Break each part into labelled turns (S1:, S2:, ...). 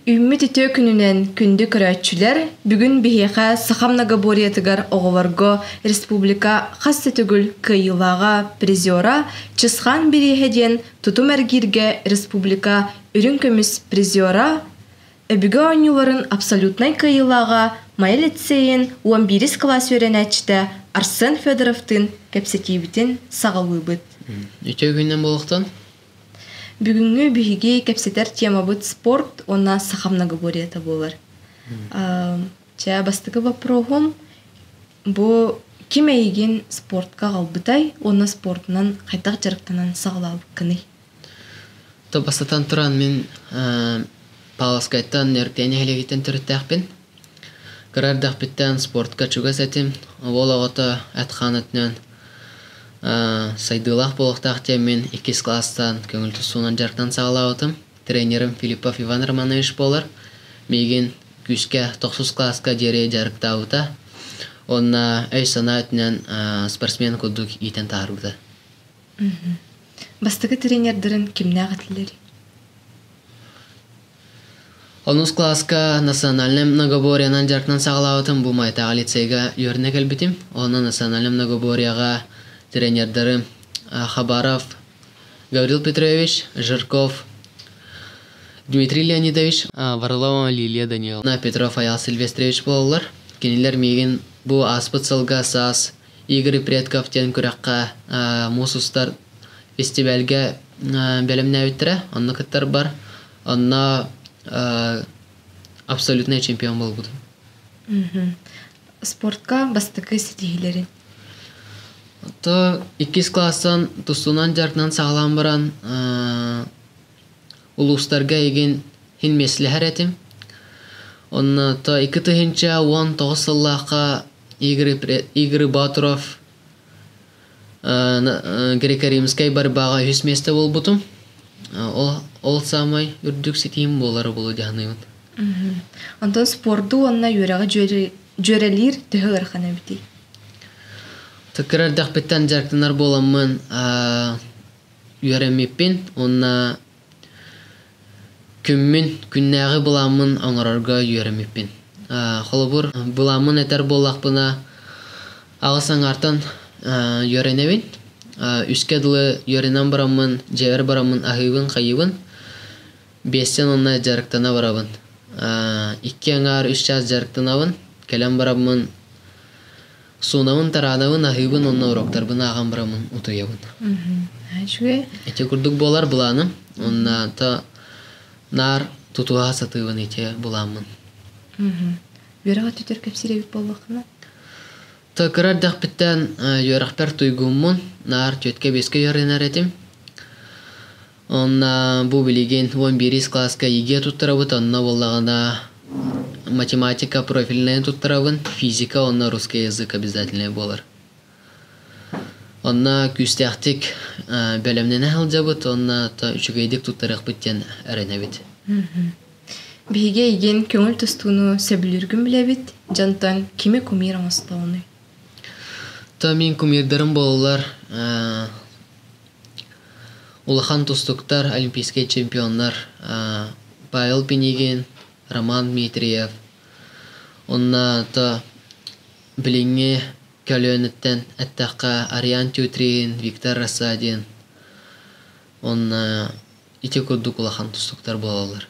S1: Ümmit ite gününen kündü körötçüler bugün biheqa Saxamnaga boriyatigar oğulargo Respublika xasta tügül kıyılağa priziora çısxan birihedyen tutum ergirge Respublika ürün kömüs priziora öbüge oynuların absolutnay kıyılağa mayal etseyin 11 klas öğrenəçdə Arsen Fedorov'tın kepsetibitin sağalıbıt.
S2: Üte günden boluqtan?
S1: Бүгүнгү биһиги кепсетер темабыт спорт, она Сахамнага борията болар. Ча бастыгы вопросом бу ким эйген спортка калбытай, она спортунан кайтак жарыктанан сагалабы кыны.
S2: То бастатан туран мен паласкайттан нертене хелегитен түрттәкпин. Карардакпиттен спортка чугас этим, волагота атханатнан сайдылах болуқтақ темен 2 класстан көңіл тұсуынан жарқтан сағалауытым. Тренерім Филиппов Иван Романович болар. Меген күске 9 класска дере жарықтауыта. Онна өй сана өтінен спортсмен күдік итен тағыруыта.
S1: Бастығы тренердерін кімне ағатылары?
S2: 10 класска национальный многоборьянан жарықтан сағалауытым. Бұл майтаға лицейга өріне кәлбітім. Оны национальный многоборьяға тренердары Хабаров Гаврил Петрович, Жирков Дмитрий Леонидович, Варлова Лилия Данил, Петров Аял Сильвестрович болалар. Кенелер меген бу аспыт сылга сас Игорь Предков тен күрәкка мусустар фестивальге бәлемне өттірі. Онны кыттар бар. Онна абсолютный чемпион бол буду.
S1: Спортка бастықы сетихилерин?
S2: То 2 классан тустунан жаркнан сағалан баран улустарга еген хин меслихер этим. Онна то 2 тыхынча 19 сыллаққа Игорь Батуров греко-римскай барбаға 100 месте бол бутум. Ол самай үрдік сетейім болары болу жағынайын.
S1: Антон спорду онна юраға жөрелер түхі ғарқана бітей.
S2: Тәкірар дақпеттен жарқтанар боламын үйәрәмеппен, онна күммін күннәғі боламын аңырарға үйәрәмеппен. Қолыбыр боламын әтер болақпына ағысан артан үйәрәнәвен. Үске дылы үйәрәнен барамын, жәвер барамын ағыйвын, қайывын. 5-тен онна жарықтана барабын. 2 аңар 3 час жарықтанавын, кәлем барабын. Сунавын таранавын ахыбын онна уроктарбын ағам барамын утуябын. Эте күрдік болар бұланым. Онна та нар тутуға сатывын ете бұламын.
S1: Юраға түтер кәпсіребіп болуқына?
S2: Та кырар дақпіттен юрақпер туйгуммын. Нар төтке беске юринар етім. Онна бұл білеген 11 класска еге тұттырабыт. Онна болағына математика профильная туттарабын, физика, онна русский язык обязательный болар. Онна күстяқтик бәлемнен әхілдебіт, онна үшігейдік туттарық біттен әрінәбіт.
S1: Біге еген көңіл тұстуыны сөбіліргін білебіт, жантан кеме кумир аңыстауыны?
S2: Мен кумирдарым болулар улахан тұстықтар, олимпийский чемпионлар, Павел Пенегин, Роман Дмитриев. Онна то біліңе көлөнеттен әттаққа Ариан Тютрин, Виктор Рассадин. Онна ите күрдік улахан тұстықтар болалар.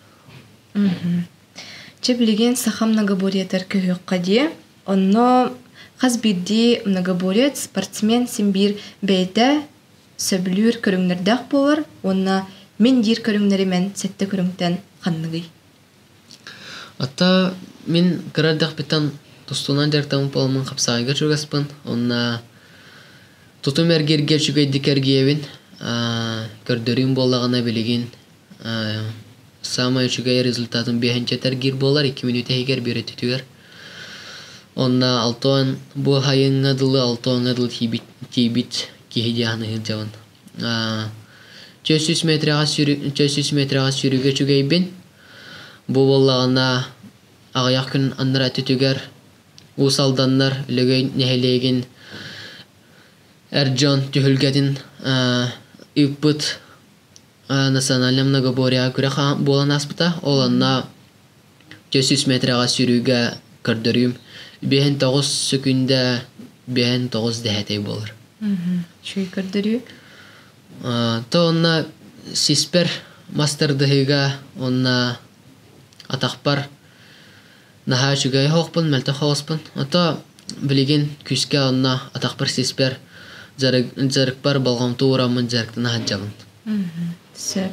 S1: Че білеген Сахамнага бориятар көхіққа де, онно қаз бірде многоборет спортсмен сенбір бәйті сөбілер көріңнердәқ болар, онна мен дер көріңнеремен сәтті көріңтен қанныгай.
S2: Ата мен кырардақ беттен тұстуынан жарқтамын поламын қапсағайға жүгаспын. Онна тұтым әргерге жүгейдік әргейбін. Көрдерім болағына білеген. Самай жүгей результатын 5-нче тәргер болар. 2 минут әйгер бері түтігер. Онна алтуан бұл хайыңа дылы, алтуанға дылы кейбіт кейдеғаны ғылжауын. 300 метраға сүріге жүгейбін. Бұл болағына ағаяқ күн аннара түтігер. Усалданнар үлігей нәхелеген Эрджон түхілгетін үппіт национальный многоборья күрі болан аспыта. Оланна төсүс метрага сүрүүгө көрдөрүм. Бehen 9 секундда бehen 9 дәһәтей булыр.
S1: Чүй көрдөрү.
S2: То онна сиспер мастердыгыга онна атакпар наха чугай хокпун мэлтэ хоспун. Ото билигин күскә онна атакпар сиспер жарыкпар болгом туурамын жарыктына хаджабын.
S1: Сөп.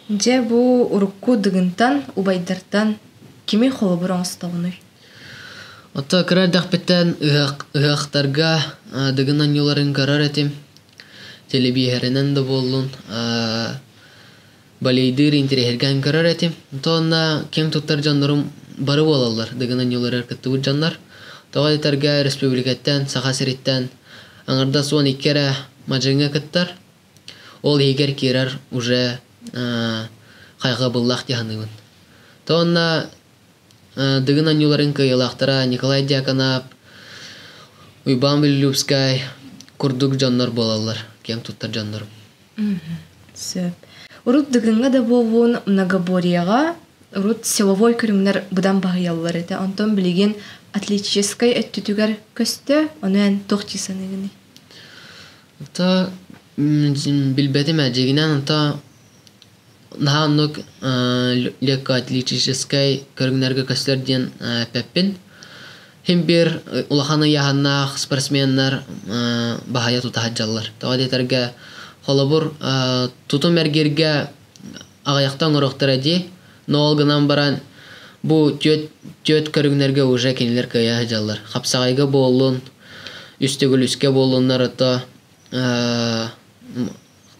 S1: Же бу урукку дыгынтан убайдартан кими холобур оңстабыны?
S2: Ото кырардак беттен ыактарга дыгынан юларын карар этим. Телебиһеренен да боллун. Балейдыр интерьерген карар этим. Тонна кем туттар жандарым бары болалар. Дыгынан юлары кыттыбы жандар. Тоға детарга республикаттан, Сахасириттан аңарда суан иккері мажыңа кыттар. Ол егер керар уже қайға бұллақ дияныгын. Тонна дыгынан юларын кыйылақтара Николай Дьяконов, Уйбан Вильюбскай, курдук жандар болалар. Кем туттар жандарым.
S1: Сөп. Урут дыгынга да болуын многоборьяға, урут силовой көрімнер бұдан бағиялар еті. Антон білеген атлетическай әттүтігер көсті, онын тоқтисанығыны.
S2: Ата билбетим әжегінен ата нағанлық лекка атлетическай көрігнерге көстер ден пәппін. Хем бір улаханы яғаннақ спортсменнар бағая тұтахаджалар. Таға детерге холобур тутум әргерге ағаяқтан ұрықтыр әде, но олғынан баран бұ төт көрігнерге уже кенелер көйе жалар. Қапсағайға болуын, үстігіл үске болуынлар ата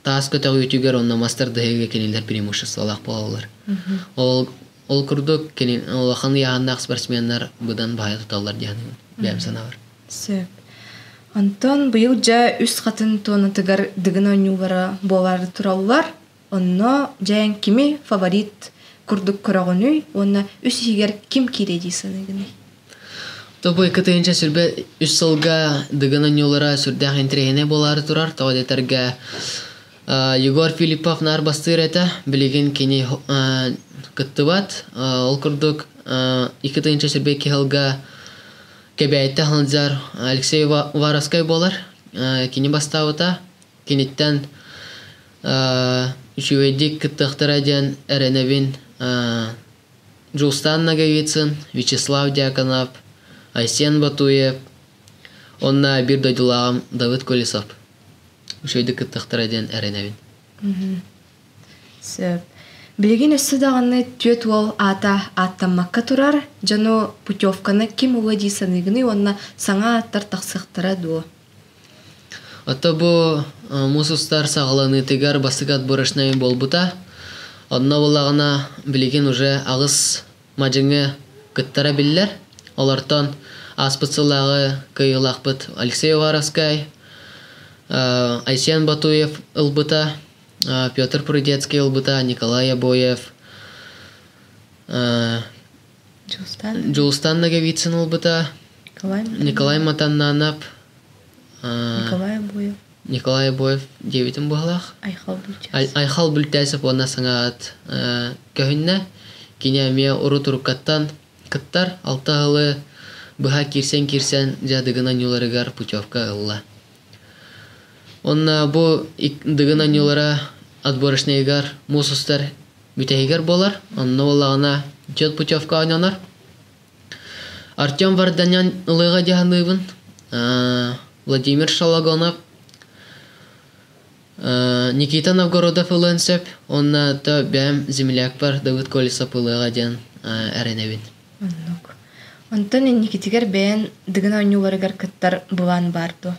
S2: таас көтіғі үтігер онна мастер дығыға кенелер преимущество олақ болалар. Ол күрдік олақаны яғаннақ спортсменнар бұдан бағай тұталар дейіні бәйім санавар.
S1: Сөп. Антон бұйыл жа үс қатын туанатығар дығын ойнуғара болары тұралылар. Онна жайын кими фаворит күрдік көрағыны, онна үс егер ким кереді санығыны?
S2: Тобой кытыынча сүрбе үс сылға дығын ойнуғара сүрдәқ интерегіне болары тұрар. Тауа детарға Егор Филиппов нар бастыр әті, білеген кені кыттыбат. Ол күрдік екі тыынча сүрбе кехілға кебәйтті хылынзар Алексей Вараскай болар. Кені бастауыта. Кенеттен үшеуедік кыттықтыра ден әріневін Джулстан Наговицын, Вячеслав Дьяконов, Айсен Батуев, онна бір дойдылағым Давыд Колесов. Үшеуедік кыттықтыра ден әріневін.
S1: Сөп. Білеген өсі дағаны төт ол аттамаққа тұрар, жаны путевканы кем ұлы дейсанығыны, онна саңа аттар тақсықтыра дуы.
S2: Ата бұ мұсыстар сағыланы тегар басығат бұрышнайын бол бұта. Онна болағына білеген уже ағыз мажыңы күттара білілер. Олартан аспыцылағы күйілақ бұт Алексей Вараскай, Айсен Батуев ұлбыта, Петр Прудецкий ұлбыта, Николай Абоев, Джулстан Наговицын ұлбыта, Николай Матаннанап, Николай Абоев 9-ін бұғылақ. Айхал Бүлтәсіп ona саңат көхінне. Кене әме ұры тұрықаттан кыттар 6 ғылы бұға кирсен жадығынан юларығар путевка ғылла. Онна бұ дығынан юлара отборышнайгар мұсыстар бүтәйгар болар. Онна олағына жет путевка ойнанар. Артем Варданян ұлыға дияныйбын. Владимир Шалагонов, Никита Новгородов ұлын сөп. Онна та бәм земляк бар Давыд Колесов ұлыға диян әрінәвін.
S1: Онтан Никитигер бәйін дығын ойнуларығар кыттар бұлан барды.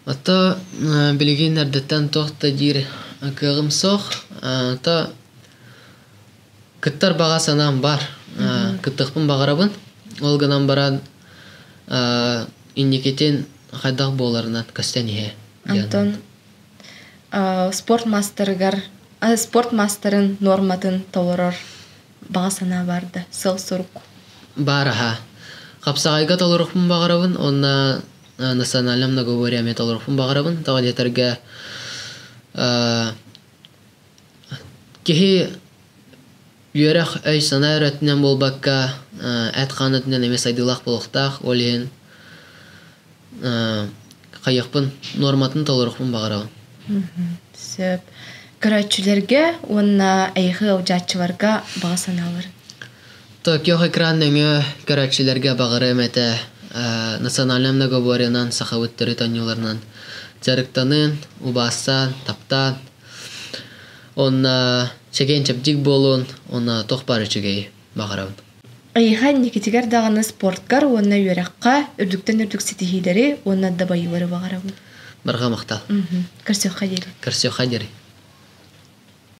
S2: Ата білген әрдеттен тоқта дир кығым соқ. Ата кыттар баға санам бар. Кыттықпын бағарабын. Олғынан баран инникетен қайдақ боларынан көстен еге.
S1: Антон спортмастерын норматын толырыр баға сана барды. Сыл сұруқ.
S2: Бар, аха. Қапсағайға толырықпын бағарабын. Онна национальным многоворияме толырықпын бағарабын. Тағы детерге кехи Юрах әй сана өрәтінен болбаққа әт қанытынан емес айдылақ болықтақ олейін қайықпын норматын толырықпын бағарауын.
S1: Сөп. Көрәтчілерге онна әйхі аудиатчыларға баға саналыр.
S2: Токио экранныңы көрәтчілерге бағарым әті национальным договоренан сақауыт территорияларынан жарықтанын, убасан, таптан, онна чеген чапдик болун, онна тоқпары чегей бағарауын.
S1: Айхан Никитигер дағаны спорткар онна үйераққа үрдіктен үрдік сетихидері онна да байылары бағарауын.
S2: Барға мақтал.
S1: Көрсеуға дері.
S2: Көрсеуға дері.